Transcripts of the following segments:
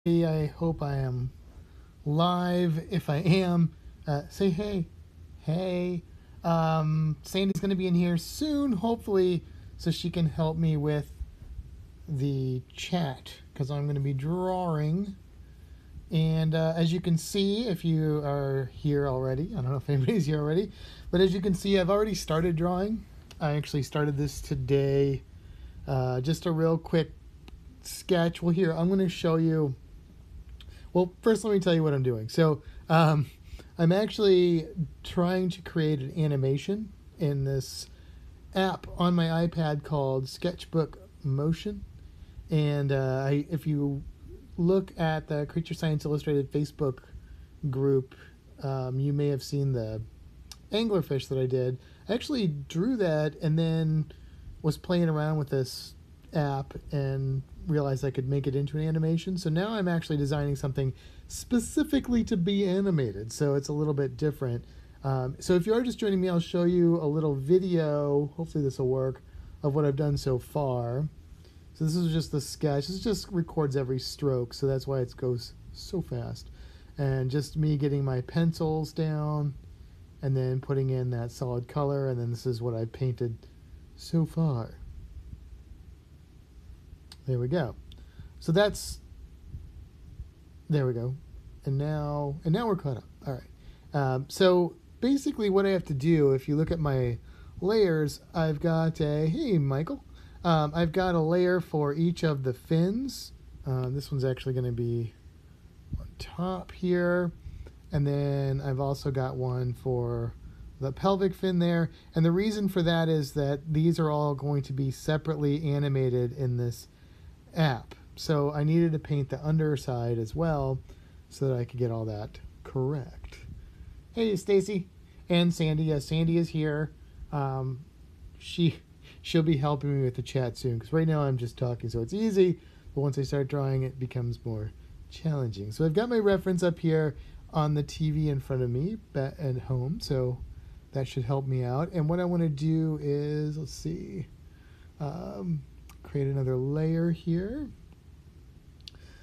I hope I am live. If I am, say hey. Hey. Sandy's going to be in here soon, hopefully, so she can help me with the chat because I'm going to be drawing. And as you can see, if you are here already, I don't know if anybody's here already, but as you can see, I've already started drawing. I actually started this today. Just a real quick sketch. Well, here, I'm going to show you. Well, first let me tell you what I'm doing. So I'm actually trying to create an animation in this app on my iPad called Sketchbook Motion. And if you look at the Creature Science Illustrated Facebook group, you may have seen the anglerfish that I did. I actually drew that and then was playing around with this app and realized I could make it into an animation. So now I'm actually designing something specifically to be animated. So it's a little bit different. So if you are just joining me, I'll show you a little video. Hopefully this will work, of what I've done so far. So this is just the sketch. This just records every stroke, so that's why it goes so fast. And just me getting my pencils down and then putting in that solid color, and then this is what I've painted so far. There we go. So that's, there we go. And now we're caught up. All right. So basically what I have to do, if you look at my layers, I've got a, hey, Michael. I've got a layer for each of the fins. This one's actually going to be on top here. And then I've also got one for the pelvic fin there. And the reason for that is that these are all going to be separately animated in this app. So I needed to paint the underside as well so that I could get all that correct. Hey, Stacy and Sandy. Yes, Sandy is here. She'll be helping me with the chat soon because right now I'm just talking, so it's easy. But once I start drawing, it becomes more challenging. So I've got my reference up here on the TV in front of me at home, so that should help me out. And what I want to do is, let's see, create another layer here.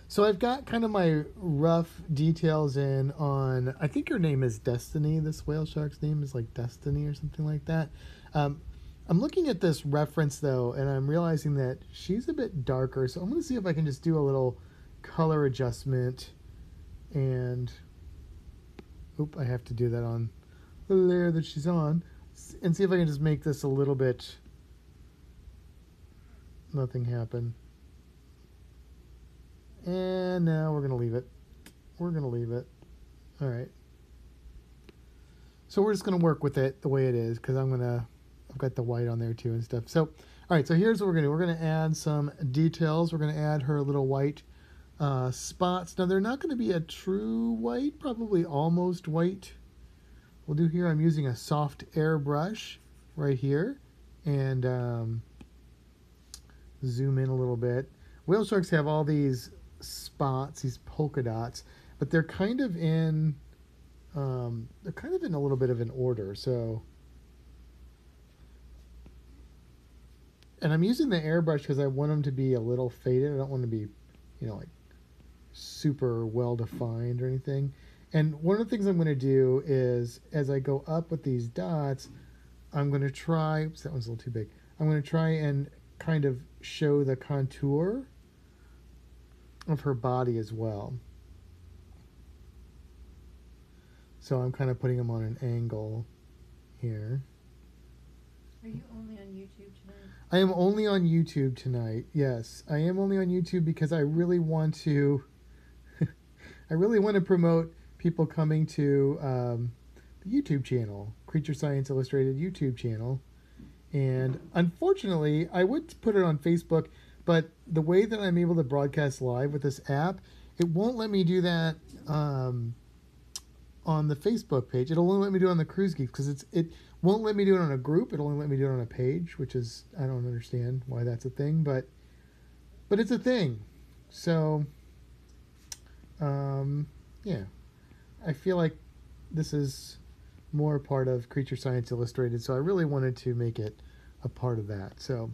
So I've got kind of my rough details in on, I think her name is Destiny. This whale shark's name is like Destiny or something like that. I'm looking at this reference though, and I'm realizing that she's a bit darker. So I'm going to see if I can just do a little color adjustment. And, I have to do that on the layer that she's on. And see if I can just make this a little bit, nothing happened. And now we're going to leave it. We're going to leave it. All right. So we're just going to work with it the way it is because I've got the white on there too and stuff. So, all right, so here's what we're going to do. We're going to add some details. We're going to add her little white spots. Now, they're not going to be a true white, probably almost white. We'll do here, I'm using a soft airbrush right here and zoom in a little bit. Whale sharks have all these spots, these polka dots, but they're kind of in a little bit of an order. So, and I'm using the airbrush because I want them to be a little faded. I don't want to be, like super well defined or anything. And one of the things I'm going to do is, as I go up with these dots, I'm going to try, oops, that one's a little too big. I'm going to try and kind of show the contour of her body as well. So I'm kind of putting them on an angle here. Are you only on YouTube tonight? I am only on YouTube tonight. Yes, I am only on YouTube because I really want to promote people coming to the YouTube channel, Creature Science Illustrated YouTube channel. And unfortunately, I would put it on Facebook, but the way that I'm able to broadcast live with this app, it won't let me do that on the Facebook page. It'll only let me do it on the Cruise Geeks because it won't let me do it on a group. It'll only let me do it on a page, which is, I don't understand why that's a thing, but it's a thing. So, yeah, I feel like this is more part of Creature Science Illustrated, so I really wanted to make it a part of that. So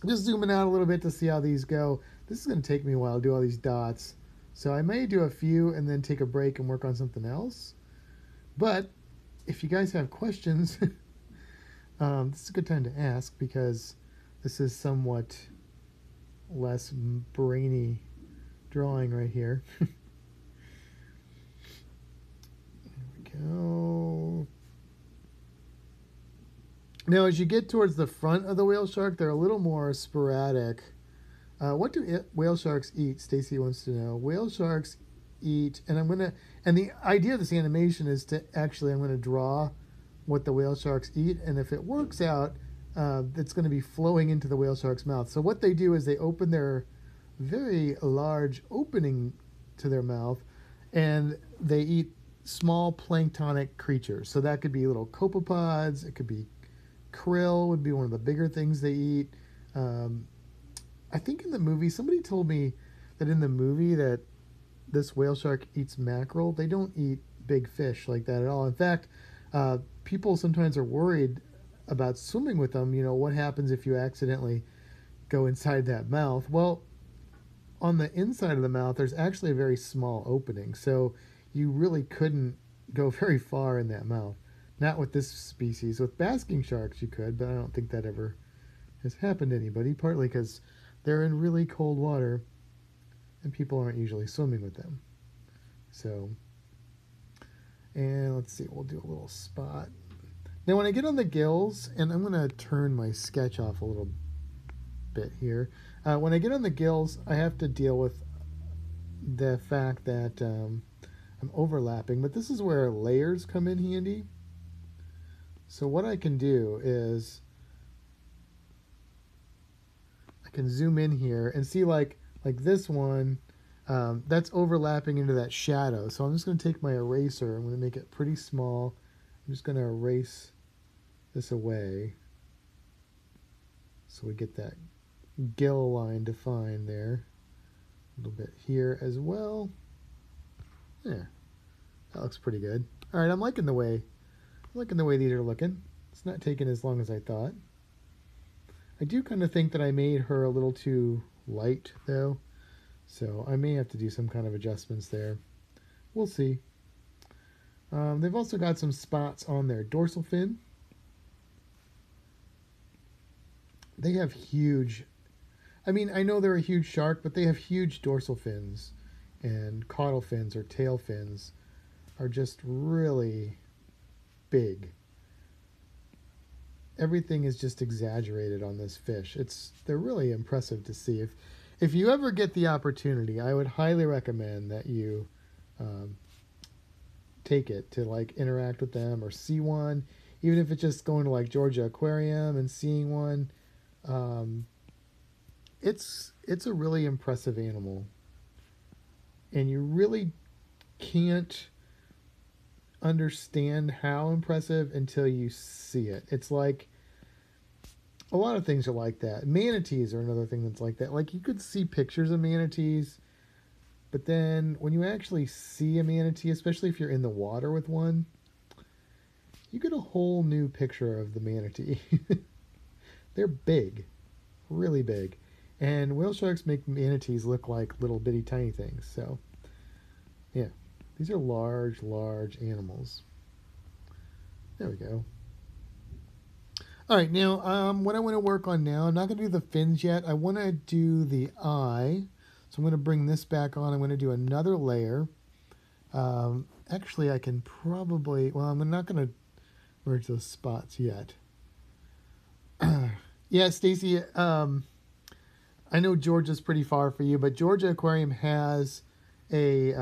just zooming out a little bit to see how these go. This is going to take me a while to do all these dots. So I may do a few and then take a break and work on something else. But if you guys have questions, this is a good time to ask because this is somewhat less brainy drawing right here. There we go. Now, as you get towards the front of the whale shark, they're a little more sporadic. What do whale sharks eat? Stacy wants to know. Whale sharks eat, and and the idea of this animation is to I'm gonna draw what the whale sharks eat, and if it works out, it's going to be flowing into the whale shark's mouth. So what they do is they open their very large opening to their mouth, and they eat small planktonic creatures. So that could be little copepods. It could be krill. Would be one of the bigger things they eat. I think in the movie, somebody told me that in the movie that this whale shark eats mackerel. They don't eat big fish like that at all. In fact, people sometimes are worried about swimming with them. You know, what happens if you accidentally go inside that mouth? Well, on the inside of the mouth, there's actually a very small opening. So you really couldn't go very far in that mouth. Not with this species. With basking sharks, you could, but I don't think that ever has happened to anybody, partly because they're in really cold water and people aren't usually swimming with them. So, and let's see, we'll do a little spot. Now when I get on the gills, and I'm going to turn my sketch off a little bit here. When I get on the gills, I have to deal with the fact that I'm overlapping, but this is where layers come in handy. So what I can do is I can zoom in here and see like this one, that's overlapping into that shadow. So I'm just going to take my eraser. I'm going to make it pretty small. I'm just going to erase this away so we get that gill line defined there. A little bit here as well. Yeah, that looks pretty good. All right, I'm liking the way these are looking. It's not taking as long as I thought. I do kind of think that I made her a little too light though, so I may have to do some kind of adjustments there. We'll see. They've also got some spots on their dorsal fin. They have huge, I mean, I know they're a huge shark, but they have huge dorsal fins, and caudal fins or tail fins are just really big. Everything is just exaggerated on this fish. They're really impressive to see. If you ever get the opportunity, I would highly recommend that you take it to like interact with them or see one, even if it's just going to like Georgia Aquarium and seeing one. It's a really impressive animal, and you really can't understand how impressive until you see it. It's like a lot of things are like that. Manatees are another thing that's like that. Like you could see pictures of manatees, but then when you actually see a manatee, especially if you're in the water with one, you get a whole new picture of the manatee. They're big, really big. And whale sharks make manatees look like little bitty tiny things. So, yeah, these are large, large animals. There we go. All right, now what I want to work on now, I'm not going to do the fins yet. I want to do the eye. So I'm going to bring this back on. I'm going to do another layer. Actually, I can probably, well, I'm not going to merge those spots yet. Yeah, Stacy, I know Georgia's pretty far for you, but Georgia Aquarium has I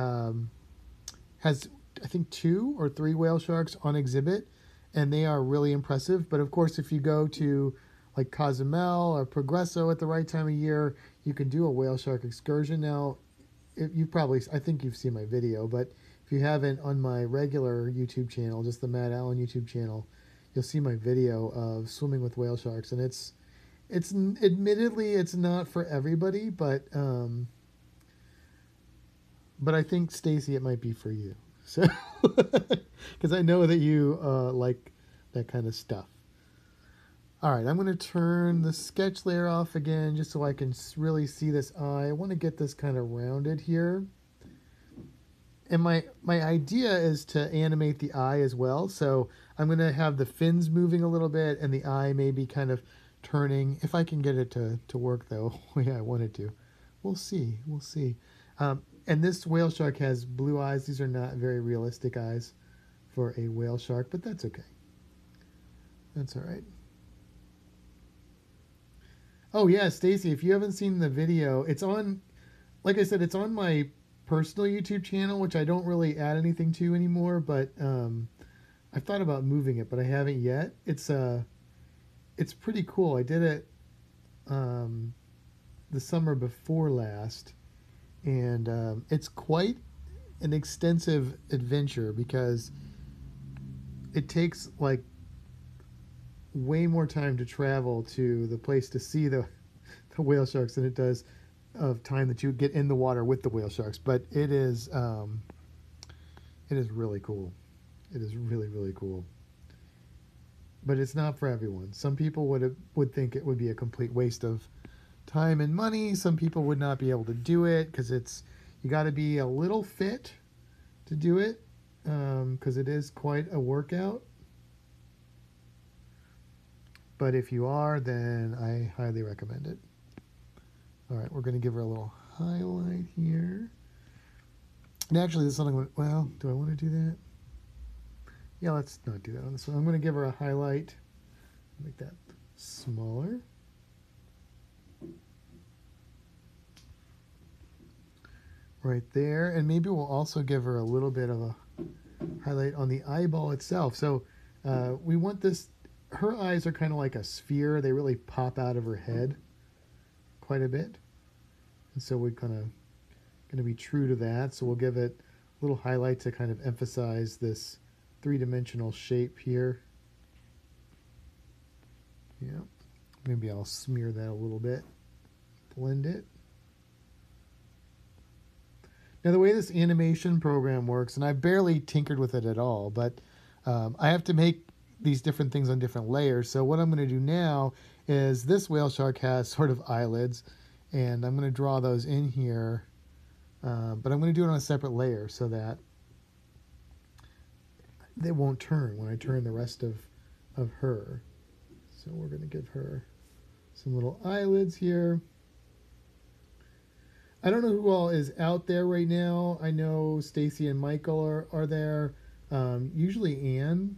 think 2 or 3 whale sharks on exhibit, and they are really impressive. But of course, if you go to like Cozumel or Progresso at the right time of year, you can do a whale shark excursion. Now, I think you've seen my video, but if you haven't, on my regular YouTube channel, just the Matt Allen YouTube channel, you'll see my video of swimming with whale sharks, and it's admittedly it's not for everybody, but I think Stacy, it might be for you. So, because I know that you like that kind of stuff. All right, I'm going to turn the sketch layer off again just so I can really see this eye. I want to get this kind of rounded here. And my idea is to animate the eye as well. So I'm going to have the fins moving a little bit and the eye maybe kind of turning. If I can get it to work, though, yeah, I want it to. We'll see. We'll see. And this whale shark has blue eyes. These are not very realistic eyes for a whale shark, but that's okay. That's all right. Oh, yeah, Stacy, if you haven't seen the video, it's on, like I said, it's on my personal YouTube channel, which I don't really add anything to anymore, but I've thought about moving it, but I haven't yet. It's pretty cool. I did it the summer before last, and it's quite an extensive adventure because it takes like way more time to travel to the place to see the whale sharks than it does of time that you get in the water with the whale sharks. But it is really cool. It is really, really cool. But it's not for everyone. Some people would think it would be a complete waste of time and money. Some people would not be able to do it because you got to be a little fit to do it because it is quite a workout. But if you are, then I highly recommend it. All right, we're going to give her a little highlight here. And actually, this one, well, do I want to do that? Yeah, let's not do that on this one. I'm going to give her a highlight. Make that smaller. Right there. And maybe we'll also give her a little bit of a highlight on the eyeball itself. So we want this, her eyes are kind of like a sphere. They really pop out of her head quite a bit. And so we're going to be true to that. So we'll give it a little highlight to kind of emphasize this three-dimensional shape here. Yeah. Maybe I'll smear that a little bit. Blend it. Now the way this animation program works, and I barely tinkered with it at all, but I have to make these different things on different layers. So what I'm going to do now is this whale shark has sort of eyelids, and I'm going to draw those in here, but I'm going to do it on a separate layer so that they won't turn when I turn the rest of her. So we're going to give her some little eyelids here. I don't know who all is out there right now. I know Stacy and Michael are there. Usually Anne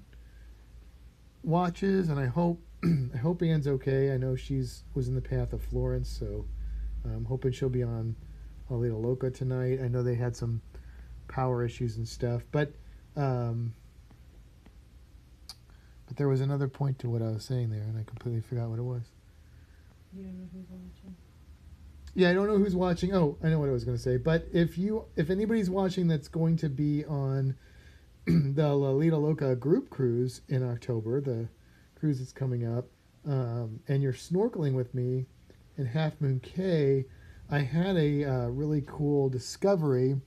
watches, and I hope Anne's okay. I know was in the path of Florence, so I'm hoping she'll be on Alita Loca tonight. I know they had some power issues and stuff, but there was another point to what I was saying there, and I completely forgot what it was. You don't know who's watching. Yeah, I don't know who's watching. Oh, I know what I was going to say. But if anybody's watching that's going to be on the Alita Loca group cruise in October, the cruise that's coming up, and you're snorkeling with me in Half Moon Cay, I had a really cool discovery.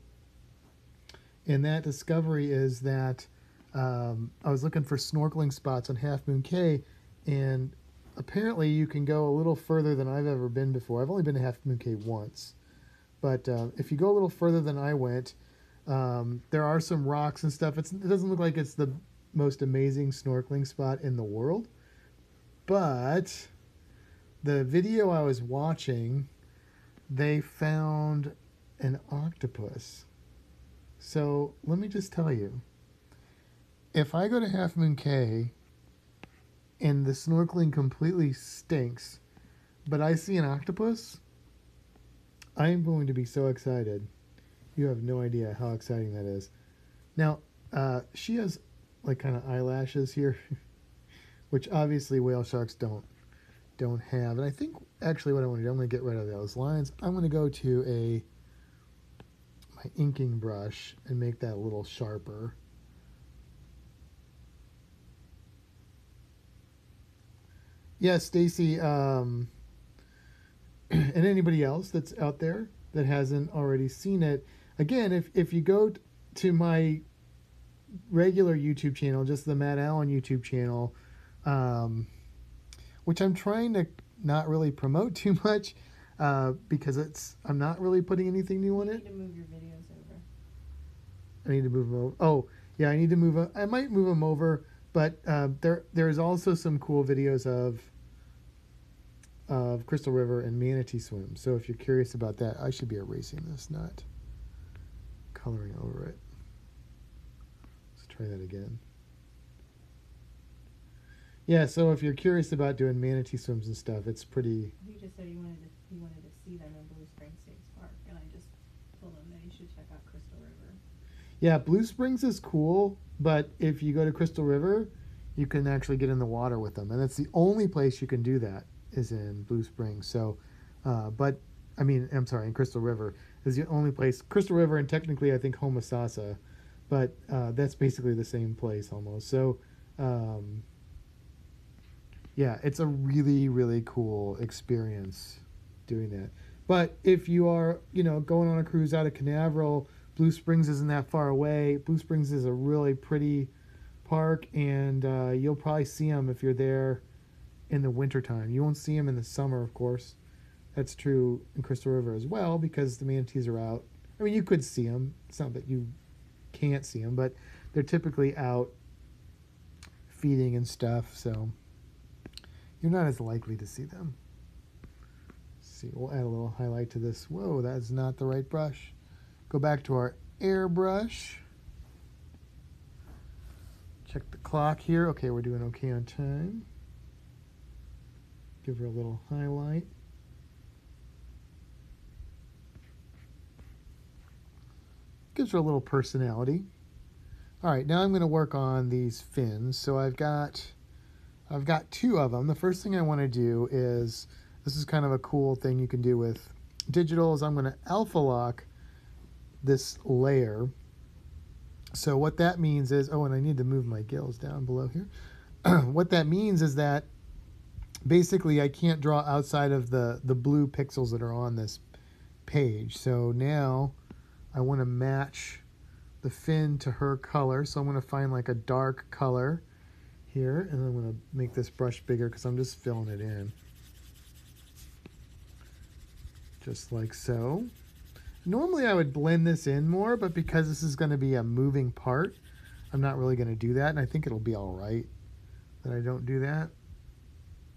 And that discovery is that I was looking for snorkeling spots on Half Moon Cay, and apparently you can go a little further than I've ever been before. I've only been to Half Moon Cay once. But if you go a little further than I went, there are some rocks and stuff. It doesn't look like it's the most amazing snorkeling spot in the world. But the video I was watching, they found an octopus. So let me just tell you, if I go to Half Moon Cay and the snorkeling completely stinks, but I see an octopus, I am going to be so excited. You have no idea how exciting that is. Now, she has like kind of eyelashes here, which obviously whale sharks don't have. And I think actually what I want to do, I'm going to get rid of those lines. I'm going to go to my inking brush and make that a little sharper. Yes, Stacy, and anybody else that's out there that hasn't already seen it, again, if you go to my regular YouTube channel, just the Matt Allen YouTube channel, which I'm trying to not really promote too much because I'm not really putting anything new on You it. need to move your videos over. I need to move them over. Oh, yeah, I need to move. I might move them over, but there's also some cool videos of Crystal River and Manatee Swim. So if you're curious about that, I should be erasing this, not coloring over it. Let's try that again. Yeah, so if you're curious about doing manatee swims and stuff, it's pretty. He just said he wanted to see them in Blue Springs State Park, and I just told him that he should check out Crystal River. Yeah, Blue Springs is cool, but if you go to Crystal River, you can actually get in the water with them, and that's the only place you can do that is in Blue Springs. So, but I mean, I'm sorry, in Crystal River is the only place. Crystal River and technically I think Homosassa, but that's basically the same place almost. So. Yeah, it's a really, really cool experience doing that. But if you are, going on a cruise out of Canaveral, Blue Springs isn't that far away. Blue Springs is a really pretty park, and you'll probably see them if you're there in the wintertime. You won't see them in the summer, of course. That's true in Crystal River as well because the manatees are out. I mean, you could see them. It's not that you can't see them, but they're typically out feeding and stuff, so you're not as likely to see them. Let's see, we'll add a little highlight to this. Whoa, that's not the right brush. Go back to our airbrush. Check the clock here. Okay, we're doing okay on time. Give her a little highlight. Gives her a little personality. All right, now I'm going to work on these fins. So I've got two of them. The first thing I want to do is, this is kind of a cool thing you can do with digital, is I'm going to alpha lock this layer. So what that means is, oh, and I need to move my gills down below here. What that means is that basically I can't draw outside of the blue pixels that are on this page. So now I want to match the fin to her color. So I'm going to find like a dark color here, and I'm going to make this brush bigger because I'm just filling it in. Just like so. Normally I would blend this in more, but because this is going to be a moving part, I'm not really going to do that, and I think it'll be all right that I don't do that.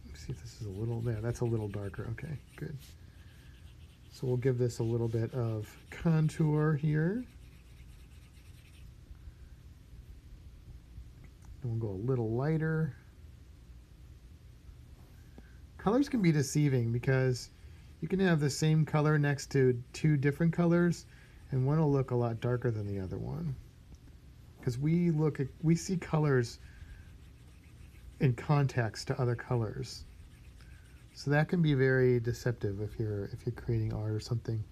Let's see if this is a little, there, that's a little darker. Okay, good. So we'll give this a little bit of contour here. And we'll go a little lighter. Colors can be deceiving because you can have the same color next to two different colors, and one will look a lot darker than the other one. Because we see colors in context to other colors. So that can be very deceptive if you're creating art or something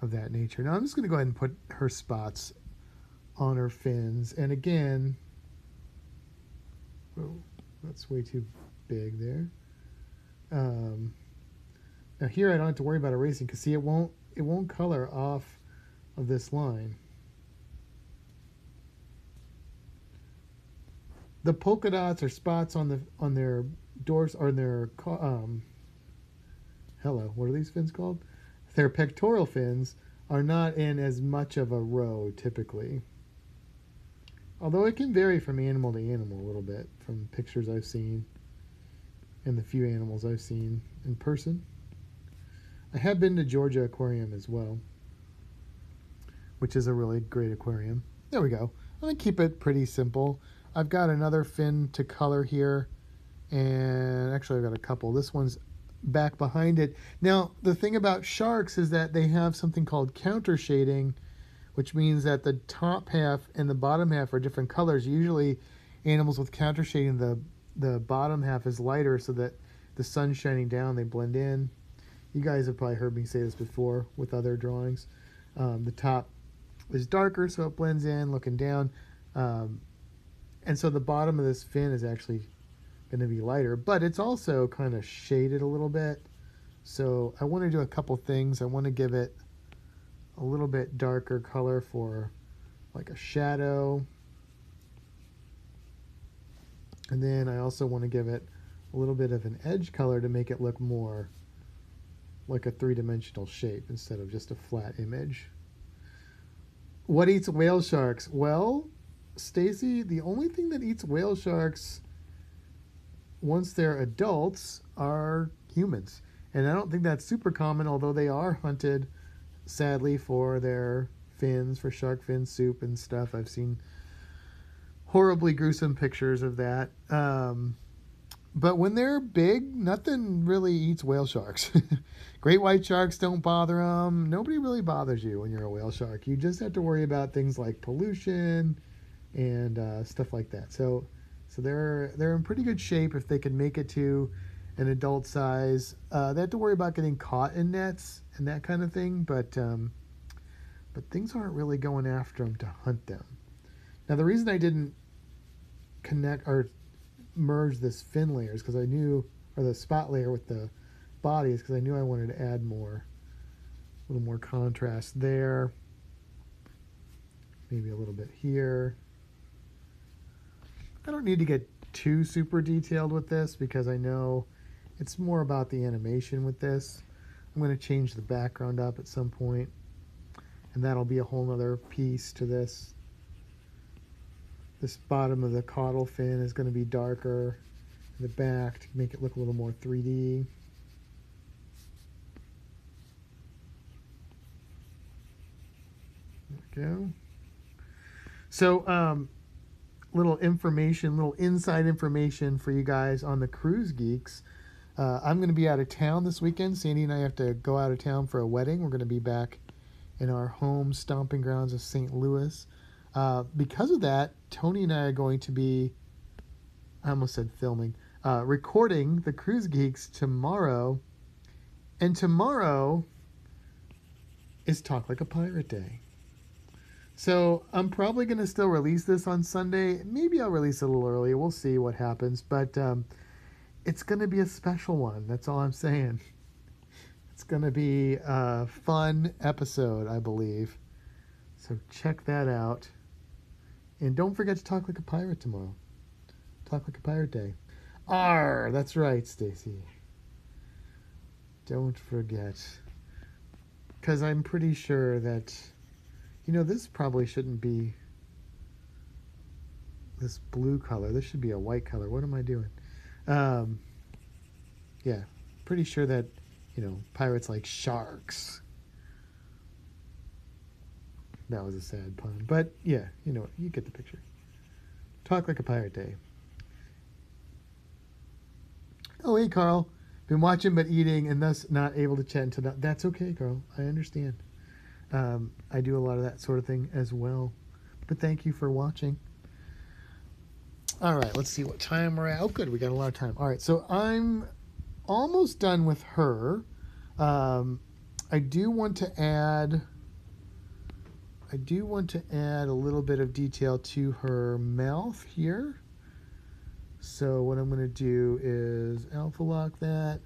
of that nature. Now I'm just going to go ahead and put her spots on her fins, and again, oh, that's way too big there. Now here I don't have to worry about erasing because see, it won't color off of this line. The polka dots or spots on their doors or their hello, what are these fins called? Their pectoral fins are not in as much of a row typically. Although it can vary from animal to animal a little bit from pictures I've seen and the few animals I've seen in person. I have been to Georgia Aquarium as well, which is a really great aquarium. There we go. I'm going to keep it pretty simple. I've got another fin to color here, and actually I've got a couple. This one's back behind it. Now, the thing about sharks is that they have something called counter shading, which means that the top half and the bottom half are different colors. Usually animals with counter shading, the bottom half is lighter so that the sun's shining down, they blend in. You guys have probably heard me say this before with other drawings. The top is darker so it blends in looking down. And so the bottom of this fin is actually going to be lighter, but it's also kind of shaded a little bit. So I want to do a couple things. I want to give it a little bit darker color for like a shadow. And then I also want to give it a little bit of an edge color to make it look more like a three-dimensional shape instead of just a flat image. What eats whale sharks? Well, Stacy, the only thing that eats whale sharks once they're adults are humans. And I don't think that's super common, although they are hunted, sadly, for their fins, for shark fin soup and stuff. I've seen horribly gruesome pictures of that. But when they're big, nothing really eats whale sharks. Great white sharks don't bother them. Nobody really bothers you when you're a whale shark. You just have to worry about things like pollution and stuff like that. So they're in pretty good shape if they can make it to an adult size. They have to worry about getting caught in nets and that kind of thing, but things aren't really going after them to hunt them. Now, the reason I didn't connect or merge this fin layer is because I knew, or the spot layer with the body, is because I knew I wanted to add a little more contrast there. Maybe a little bit here. I don't need to get too super detailed with this because I know it's more about the animation with this. I'm going to change the background up at some point, and that'll be a whole other piece to this. This bottom of the caudal fin is going to be darker in the back to make it look a little more 3D. There we go. So, little inside information for you guys on the Cruise Geeks. I'm going to be out of town this weekend. Sandy and I have to go out of town for a wedding. We're going to be back in our home stomping grounds of St. Louis. Because of that, Tony and I are going to be, I almost said filming, recording the Cruise Geeks tomorrow. And tomorrow is Talk Like a Pirate Day. So I'm probably going to still release this on Sunday. Maybe I'll release it a little early. We'll see what happens. But it's going to be a special one. That's all I'm saying. It's going to be a fun episode, I believe. So check that out. And don't forget to talk like a pirate tomorrow. Talk like a pirate day. Arr, that's right, Stacy. Don't forget. Because I'm pretty sure that, this probably shouldn't be this blue color. This should be a white color. What am I doing? Yeah, pretty sure that, pirates like sharks. That was a sad pun. But, yeah, you get the picture. Talk like a pirate day. Oh, hey, Carl. Been watching but eating and thus not able to chat until now. That's okay, Carl. I understand. I do a lot of that sort of thing as well. But thank you for watching. All right, let's see what time we're at. Oh, good. We got a lot of time. All right, so I'm almost done with her. I do want to add a little bit of detail to her mouth here. So what I'm going to do is alpha lock that,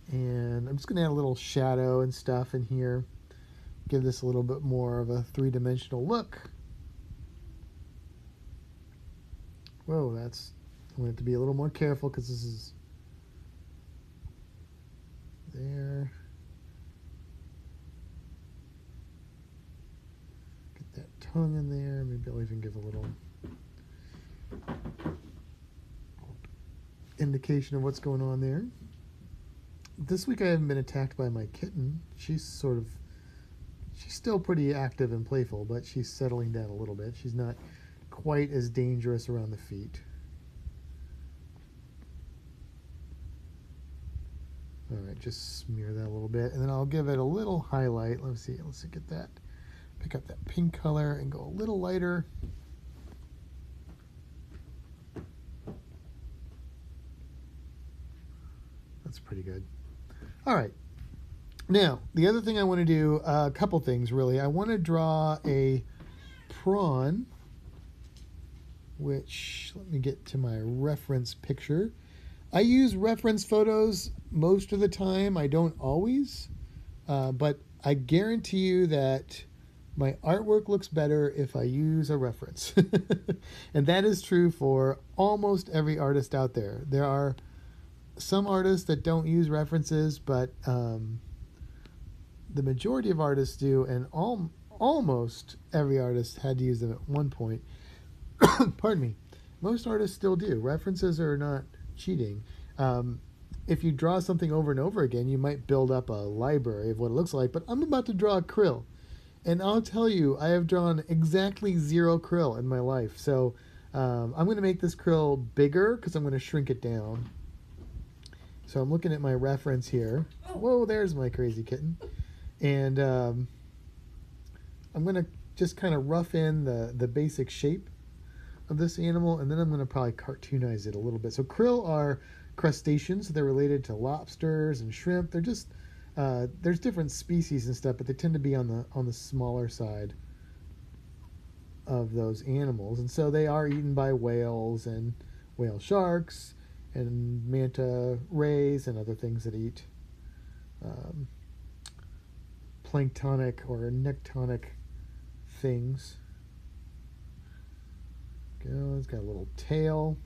and I'm just going to add a little shadow and stuff in here. Give this a little bit more of a three-dimensional look. Whoa, I'm going to have to be a little more careful because this is there. Get that tongue in there. Maybe I'll even give a little indication of what's going on there. This week I haven't been attacked by my kitten. She's still pretty active and playful, but she's settling down a little bit. She's not quite as dangerous around the feet. All right, just smear that a little bit, and then I'll give it a little highlight. Let's see, get that. Pick up that pink color and go a little lighter. That's pretty good. All right. Now, the other thing I want to do, a couple things really. I want to draw a prawn, which, let me get to my reference picture. I use reference photos most of the time. I don't always, but I guarantee you that my artwork looks better if I use a reference. And that is true for almost every artist out there. There are some artists that don't use references, but the majority of artists do, and almost every artist had to use them at one point. Pardon me. Most artists still do. References are not cheating. If you draw something over and over again, you might build up a library of what it looks like. But I'm about to draw a krill. And I'll tell you, I have drawn exactly 0 krill in my life. So I'm going to make this krill bigger because I'm going to shrink it down. So I'm looking at my reference here. Whoa, there's my crazy kitten. And I'm going to just kind of rough in the basic shape of this animal, and then I'm going to probably cartoonize it a little bit. So krill are crustaceans. They're related to lobsters and shrimp. They're just there's different species and stuff, but they tend to be on the smaller side of those animals, and so they are eaten by whales and whale sharks and manta rays and other things that eat planktonic or nectonic things. Go. It's got a little tail.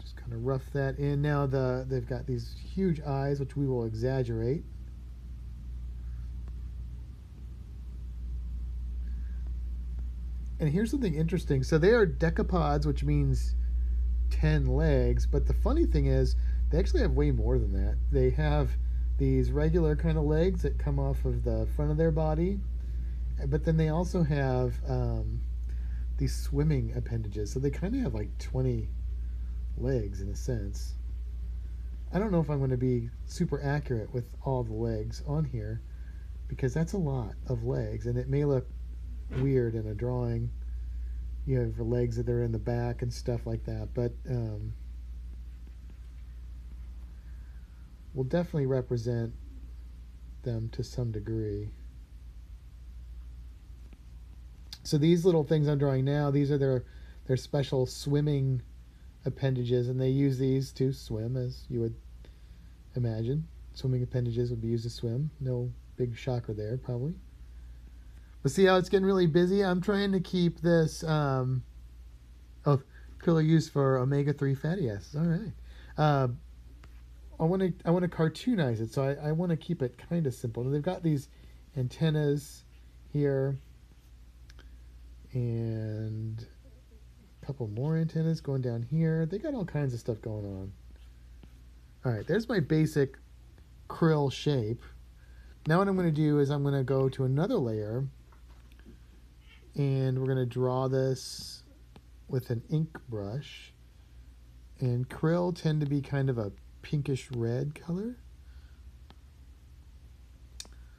Just kind of rough that in. Now they've got these huge eyes, which we will exaggerate. And here's something interesting. So they are decapods, which means 10 legs. But the funny thing is, they actually have way more than that. They have these regular kind of legs that come off of the front of their body. But then they also have these swimming appendages. So they kind of have like 20 legs in a sense. I don't know if I'm going to be super accurate with all the legs on here, because that's a lot of legs, and it may look weird in a drawing. You have legs that are in the back and stuff like that, but we'll definitely represent them to some degree. So these little things I'm drawing now, these are their special swimming appendages, and they use these to swim, as you would imagine. Swimming appendages would be used to swim. No big shocker there, probably. But see how it's getting really busy? I'm trying to keep this krill are used for omega-3 fatty acids. All right. I want to cartoonize it, so I want to keep it kind of simple. They've got these antennas here, and a couple more antennas going down here. They got all kinds of stuff going on. All right, there's my basic krill shape. Now what I'm going to do is I'm going to go to another layer, and we're going to draw this with an ink brush. And krill tend to be kind of a pinkish red color.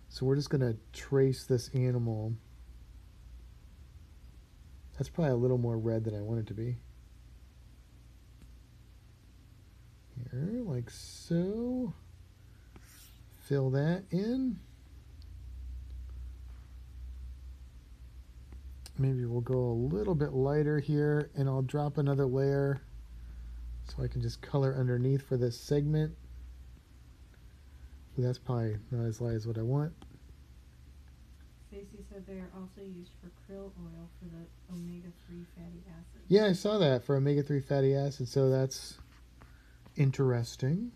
So we're just going to trace this animal. That's probably a little more red than I want it to be. Here, like so. Fill that in. Maybe we'll go a little bit lighter here, and I'll drop another layer so I can just color underneath for this segment. That's probably not as light as what I want. Stacy said they are also used for krill oil for the omega-3 fatty acids. Yeah, I saw that, for omega-3 fatty acids, so that's interesting.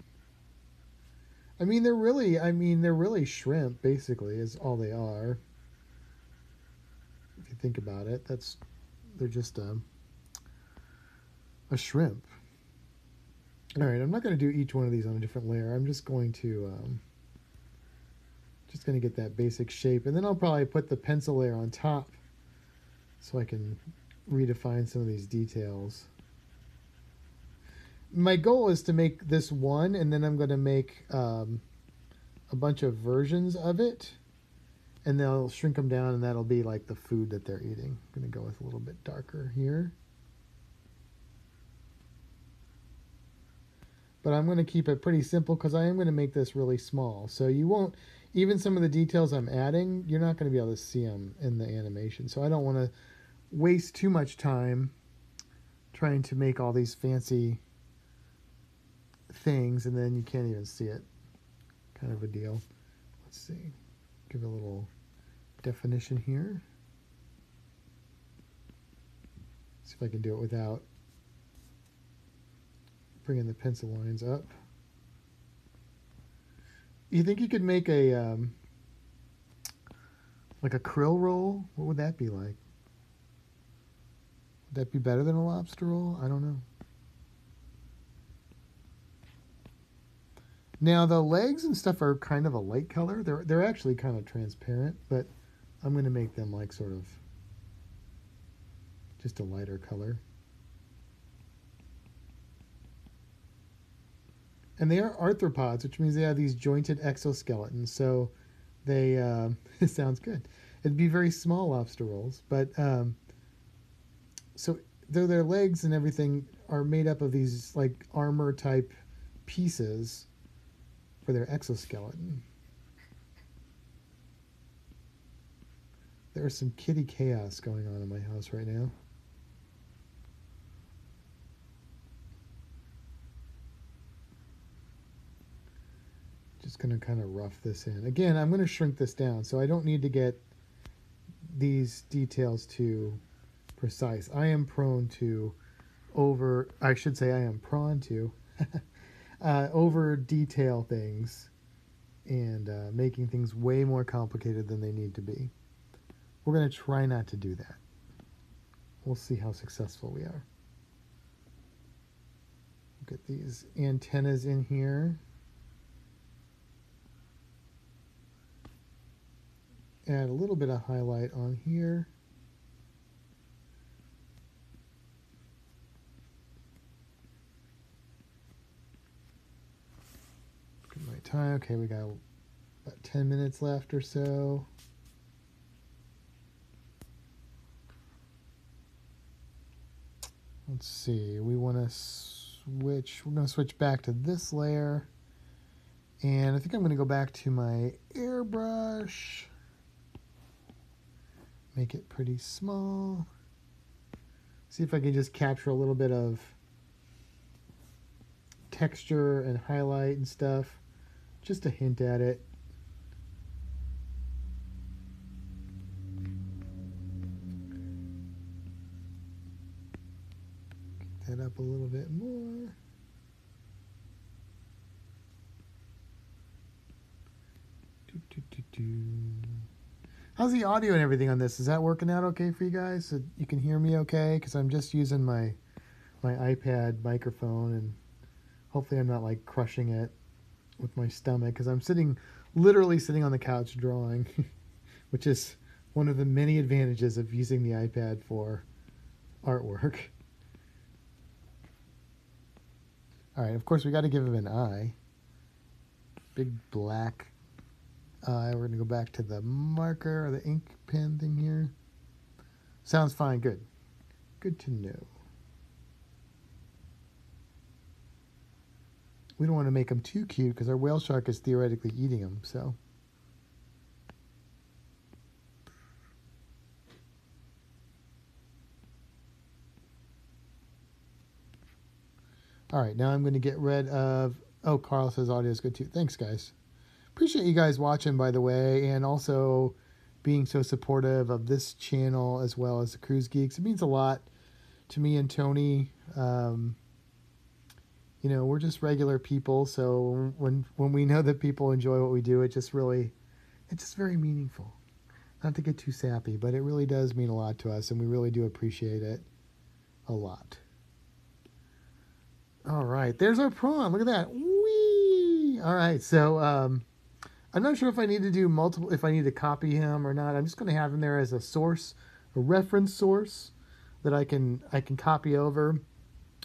I mean, they're really shrimp, basically, is all they are. If you think about it, they're just a shrimp. All right, I'm not going to do each one of these on a different layer. I'm just going to get that basic shape, and then I'll probably put the pencil layer on top so I can redefine some of these details. My goal is to make this one, and then I'm going to make a bunch of versions of it, and they'll shrink them down, and that'll be like the food that they're eating. I'm going to go with a little bit darker here. But I'm going to keep it pretty simple because I am going to make this really small. So you won't, even some of the details I'm adding, you're not going to be able to see them in the animation. So I don't want to waste too much time trying to make all these fancy things and then you can't even see it. Kind of a deal. Let's see. Give it a little definition here. See if I can do it without bringing the pencil lines up. You think you could make a Like a krill roll? What would that be like? Would that be better than a lobster roll? I don't know. Now the legs and stuff are kind of a light color. They're actually kind of transparent, but I'm going to make them like sort of just a lighter color. And they are arthropods, which means they have these jointed exoskeletons. So they, it sounds good. It'd be very small lobster rolls, but so though their legs and everything are made up of these like armor type pieces for their exoskeleton. There's some kitty chaos going on in my house right now. Just going to kind of rough this in. Again, I'm going to shrink this down, so I don't need to get these details too precise. I am prone to over detail things and making things way more complicated than they need to be. We're going to try not to do that. We'll see how successful we are. Get these antennas in here. Add a little bit of highlight on here. Look at my time. Okay, we got about 10 minutes left or so. Let's see, we want to switch, we're going to switch back to this layer. And I think I'm going to go back to my airbrush. Make it pretty small. See if I can just capture a little bit of texture and highlight and stuff. Just a hint at it. Get that up a little bit more. How's the audio and everything on this? Is that working out okay for you guys? So you can hear me okay? Because I'm just using my iPad microphone, and hopefully I'm not like crushing it with my stomach, because I'm literally sitting on the couch drawing, which is one of the many advantages of using the iPad for artwork. All right, of course we got to give him an eye. Big black eye. We're going to go back to the marker or the ink pen thing here. Sounds fine. Good. Good to know. We don't want to make him too cute because our whale shark is theoretically eating him, so. All right, now I'm going to get rid of, oh, Carl says audio is good too. Thanks, guys. Appreciate you guys watching, by the way, and also being so supportive of this channel as well as the Cruise Geeks. It means a lot to me and Tony. You know, we're just regular people, so when we know that people enjoy what we do, it's just very meaningful. Not to get too sappy, but it really does mean a lot to us, and we really do appreciate it a lot. All right, there's our prawn. Look at that. Whee! All right, so I'm not sure if I need to do if I need to copy him or not. I'm just going to have him there as a source, a reference source that I can copy over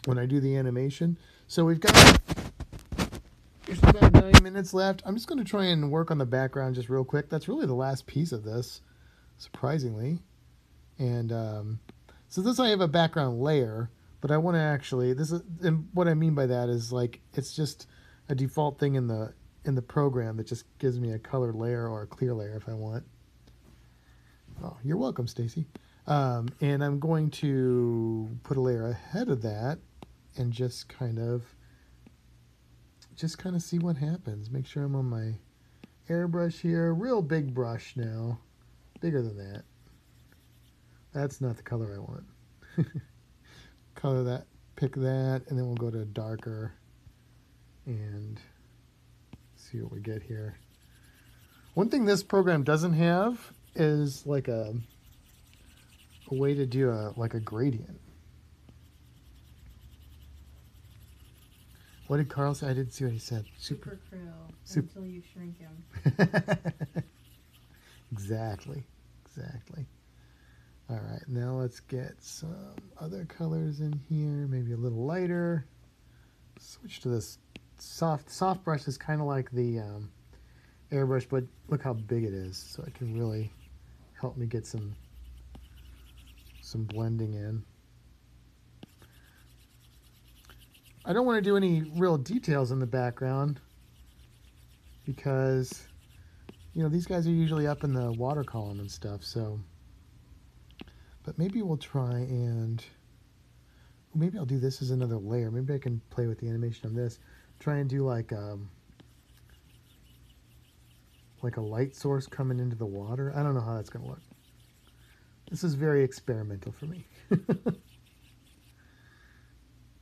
when I do the animation. So there's about 9 minutes left. I'm just going to try and work on the background just real quick. That's really the last piece of this, surprisingly. And so this, I have a background layer, but I want to actually, and what I mean by that is like, it's just a default thing in the program that just gives me a colored layer or a clear layer if I want. Oh, you're welcome, Stacy. And I'm going to put a layer ahead of that and just kind of see what happens. Make sure I'm on my airbrush here. Real big brush now. Bigger than that. That's not the color I want. Color that, pick that, and then we'll go to darker and see what we get here. One thing this program doesn't have is like a way to do a gradient. What did Carl say? I didn't see what he said. Super krill Super. until you shrink him. Exactly. All right, now let's get some other colors in here, maybe a little lighter. Switch to this soft brush is kind of like the airbrush, but look how big it is, so it can really help me get some blending in. I don't want to do any real details in the background because, you know, these guys are usually up in the water column and stuff, so. But maybe we'll try and, maybe I'll do this as another layer. Maybe I can play with the animation on this. Try and do like a light source coming into the water. I don't know how that's going to look. This is very experimental for me.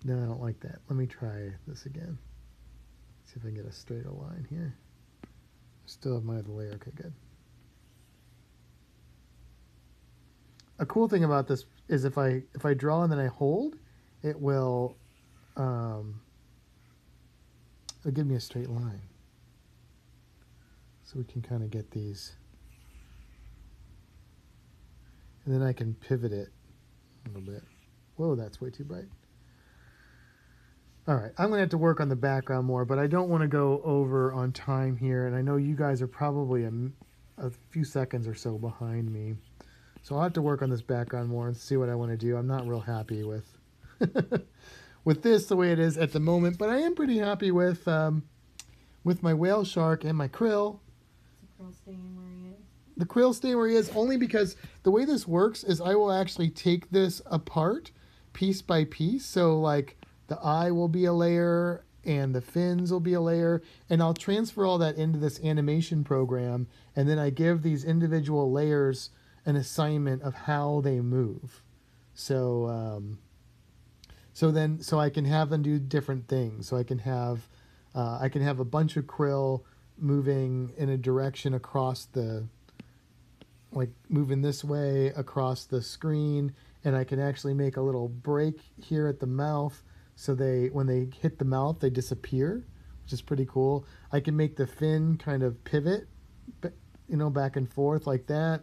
No, I don't like that. Let me try this again. See if I can get a straighter line here. Still have my other layer. Okay, good. A cool thing about this is if I draw and then I hold, it'll give me a straight line. So we can kind of get these. And then I can pivot it a little bit. Whoa, that's way too bright. All right, I'm going to have to work on the background more, but I don't want to go over on time here. And I know you guys are probably a few seconds or so behind me. So I'll have to work on this background more and see what I want to do. I'm not real happy with with this the way it is at the moment, but I am pretty happy with my whale shark and my krill. Is the krill staying where he is? The krill staying where he is only because the way this works is I will actually take this apart piece by piece. So like the eye will be a layer and the fins will be a layer, and I'll transfer all that into this animation program, and then I give these individual layers an assignment of how they move. So so I can have them do different things. So I can have a bunch of krill moving in a direction across the, like moving this way across the screen, and I can actually make a little break here at the mouth, so when they hit the mouth they disappear, which is pretty cool. I can make the fin kind of pivot, you know, back and forth like that,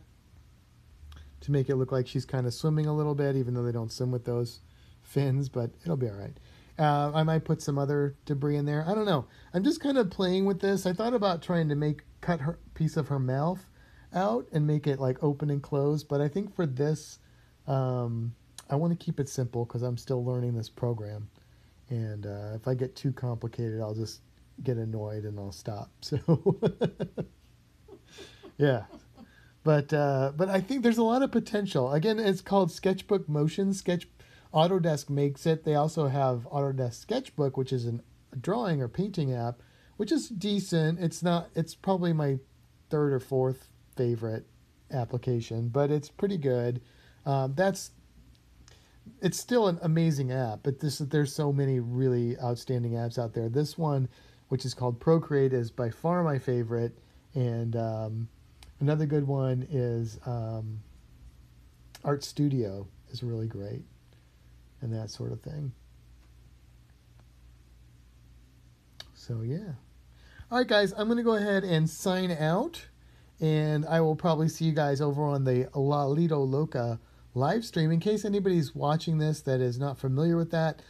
to make it look like she's kind of swimming a little bit, even though they don't swim with those fins, but it'll be all right. I might put some other debris in there. I don't know. I'm just kind of playing with this. I thought about trying to cut her piece of her mouth out and make it like open and close, but I think for this, I want to keep it simple because I'm still learning this program. And if I get too complicated, I'll just get annoyed and I'll stop. So, yeah. But I think there's a lot of potential. Again, it's called Sketchbook Motion. Autodesk makes it. They also have Autodesk Sketchbook, which is a drawing or painting app, which is decent. It's probably my third or fourth favorite application, but it's pretty good. It's still an amazing app, but there's so many really outstanding apps out there. This one, which is called Procreate, is by far my favorite, and another good one is Art Studio is really great, and that sort of thing. So yeah. All right, guys, I'm going to go ahead and sign out, and I will probably see you guys over on the Lalito Loca live stream. In case anybody's watching this that is not familiar with that,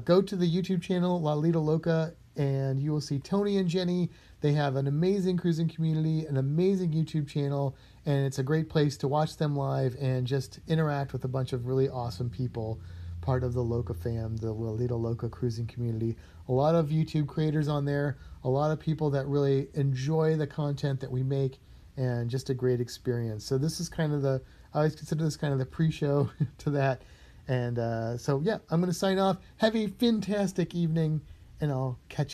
go to the YouTube channel Lalito Loca, and you will see Tony and Jenny. They have an amazing cruising community, an amazing YouTube channel, and it's a great place to watch them live and just interact with a bunch of really awesome people, part of the Loca fam, the Lalito Loca cruising community. A lot of YouTube creators on there, a lot of people that really enjoy the content that we make, and just a great experience. So this is kind of I always consider this kind of the pre-show to that. And so yeah, I'm going to sign off. Have a fantastic evening, and I'll catch you.